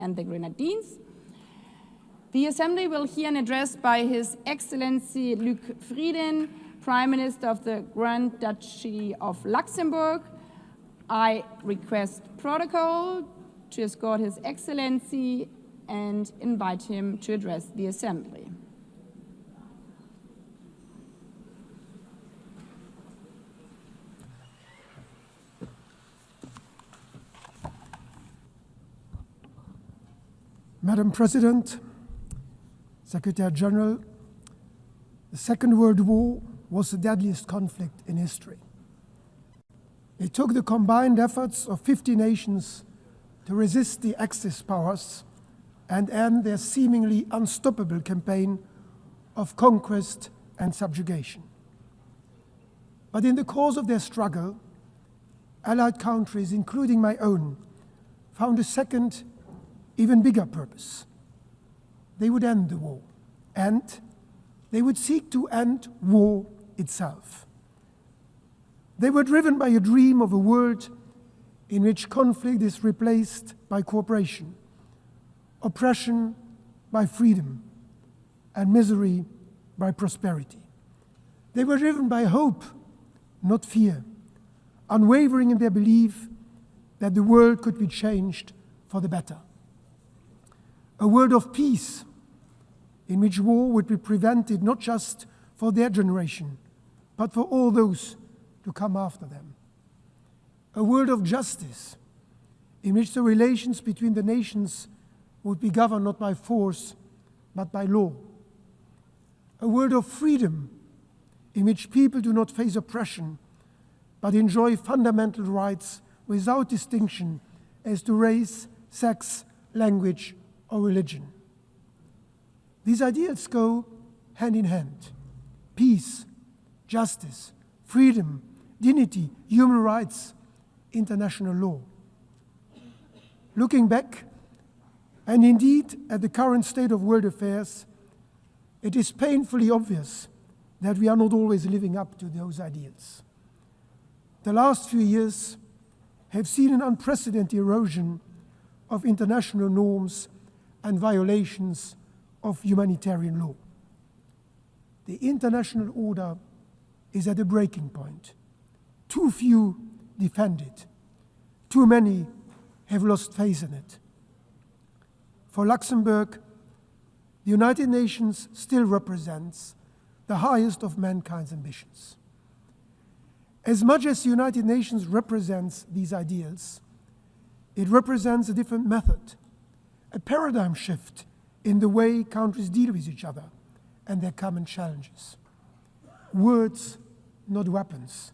and the Grenadines. The Assembly will hear an address by His Excellency Luc Frieden, Prime Minister of the Grand Duchy of Luxembourg. I request protocol to escort His Excellency and invite him to address the Assembly. Madam President, Secretary General, the Second World War was the deadliest conflict in history. It took the combined efforts of 50 nations to resist the Axis powers and end their seemingly unstoppable campaign of conquest and subjugation. But in the course of their struggle, Allied countries, including my own, found a second, even bigger purpose. They would end the war, and they would seek to end war itself. They were driven by a dream of a world in which conflict is replaced by cooperation, oppression by freedom, and misery by prosperity. They were driven by hope, not fear, unwavering in their belief that the world could be changed for the better. A world of peace in which war would be prevented not just for their generation, but for all those to come after them. A world of justice in which the relations between the nations would be governed not by force, but by law. A world of freedom in which people do not face oppression, but enjoy fundamental rights without distinction as to race, sex, language, or religion. These ideals go hand in hand. Peace, justice, freedom, dignity, human rights, international law. Looking back, and indeed at the current state of world affairs, it is painfully obvious that we are not always living up to those ideals. The last few years have seen an unprecedented erosion of international norms and violations of humanitarian law. The international order is at a breaking point. Too few defend it. Too many have lost faith in it. For Luxembourg, the United Nations still represents the highest of mankind's ambitions. As much as the United Nations represents these ideals, it represents a different method, a paradigm shift in the way countries deal with each other and their common challenges. Words, not weapons.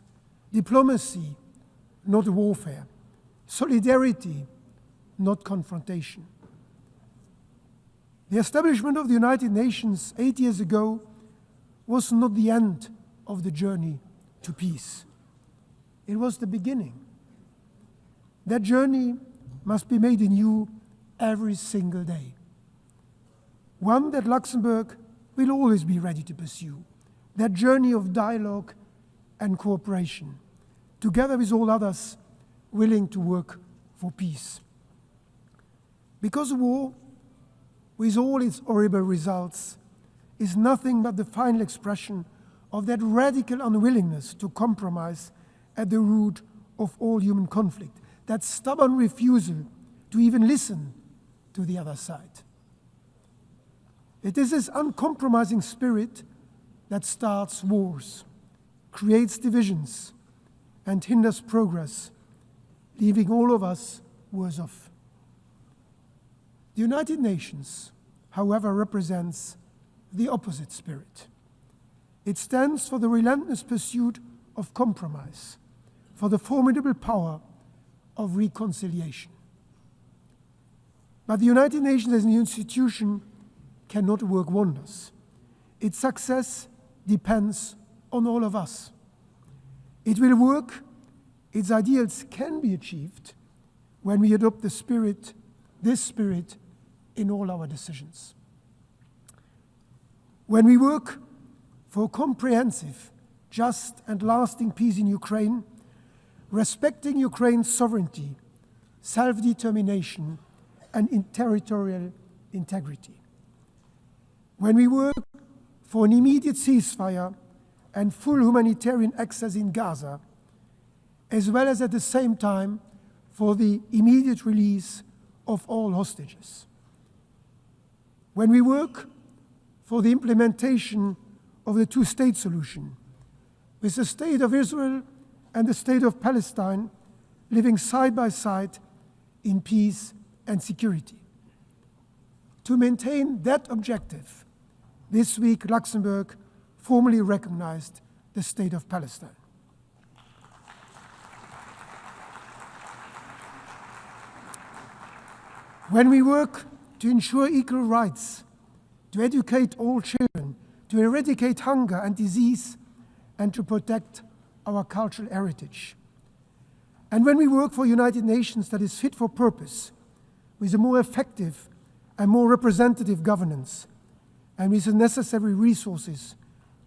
Diplomacy, not warfare. Solidarity, not confrontation. The establishment of the United Nations 8 years ago was not the end of the journey to peace. It was the beginning. That journey must be made anew every single day. One that Luxembourg will always be ready to pursue. That journey of dialogue and cooperation, together with all others willing to work for peace. Because war, with all its horrible results, is nothing but the final expression of that radical unwillingness to compromise at the root of all human conflict, that stubborn refusal to even listen to the other side. It is this uncompromising spirit that starts wars, creates divisions, and hinders progress, leaving all of us worse off. The United Nations, however, represents the opposite spirit. It stands for the relentless pursuit of compromise, for the formidable power of reconciliation. But the United Nations as an institution cannot work wonders. Its success depends on all of us. It will work, its ideals can be achieved when we adopt this spirit, in all our decisions. When we work for comprehensive, just and lasting peace in Ukraine, respecting Ukraine's sovereignty, self-determination, and in territorial integrity. When we work for an immediate ceasefire and full humanitarian access in Gaza, as well as at the same time for the immediate release of all hostages. When we work for the implementation of the two-state solution, with the State of Israel and the State of Palestine living side by side in peace and security. To maintain that objective, this week Luxembourg formally recognized the State of Palestine. When we work to ensure equal rights, to educate all children, to eradicate hunger and disease, and to protect our cultural heritage. And when we work for a United Nations that is fit for purpose, with a more effective and more representative governance, and with the necessary resources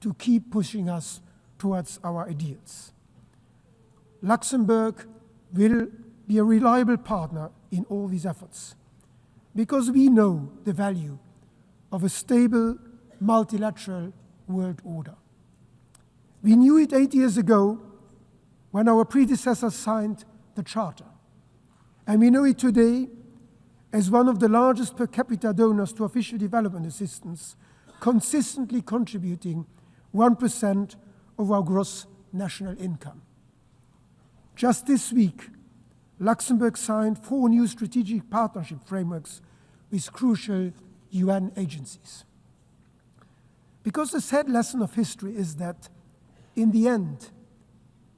to keep pushing us towards our ideals. Luxembourg will be a reliable partner in all these efforts, because we know the value of a stable, multilateral world order. We knew it 8 years ago when our predecessors signed the Charter, and we know it today as one of the largest per capita donors to official development assistance, consistently contributing 1% of our gross national income. Just this week, Luxembourg signed 4 new strategic partnership frameworks with crucial UN agencies. Because the sad lesson of history is that, in the end,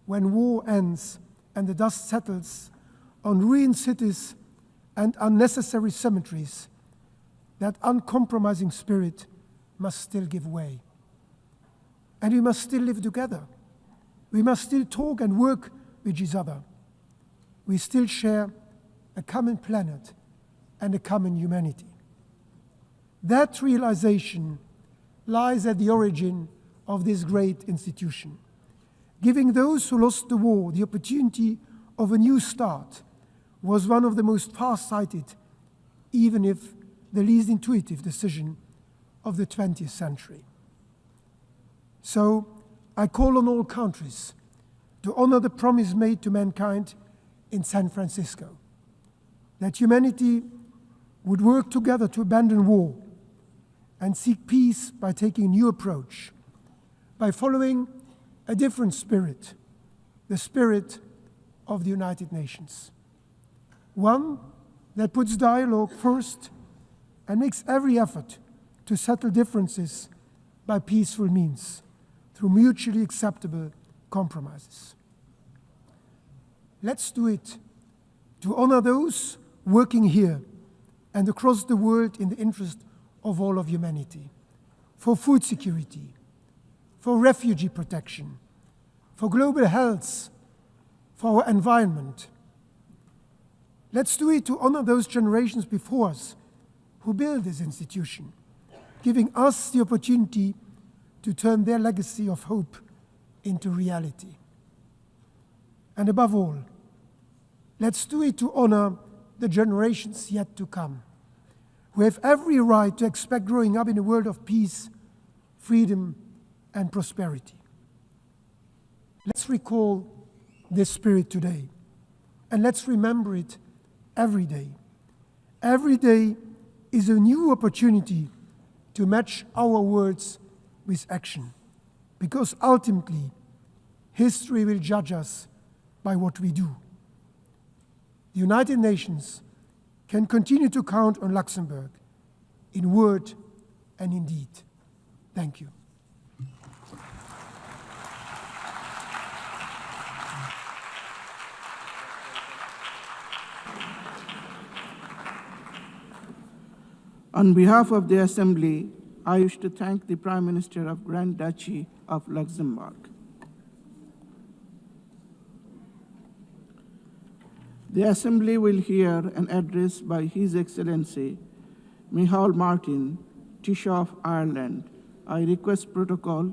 when war ends and the dust settles on ruined cities and unnecessary cemeteries, that uncompromising spirit must still give way. And we must still live together. We must still talk and work with each other. We still share a common planet and a common humanity. That realization lies at the origin of this great institution, giving those who lost the war the opportunity of a new start was one of the most far-sighted, even if the least intuitive decision of the 20th century. So I call on all countries to honor the promise made to mankind in San Francisco, that humanity would work together to abandon war and seek peace by taking a new approach, by following a different spirit, the spirit of the United Nations. One that puts dialogue first and makes every effort to settle differences by peaceful means, through mutually acceptable compromises. Let's do it to honor those working here and across the world in the interest of all of humanity, for food security, for refugee protection, for global health, for our environment. Let's do it to honor those generations before us who built this institution, giving us the opportunity to turn their legacy of hope into reality. And above all, let's do it to honor the generations yet to come, who have every right to expect growing up in a world of peace, freedom, and prosperity. Let's recall this spirit today, and let's remember it every day. Every day is a new opportunity to match our words with action, because ultimately, history will judge us by what we do. The United Nations can continue to count on Luxembourg in word and in deed. Thank you. On behalf of the Assembly, I wish to thank the Prime Minister of Grand Duchy of Luxembourg. The Assembly will hear an address by His Excellency Micheál Martin, Taoiseach of Ireland. I request protocol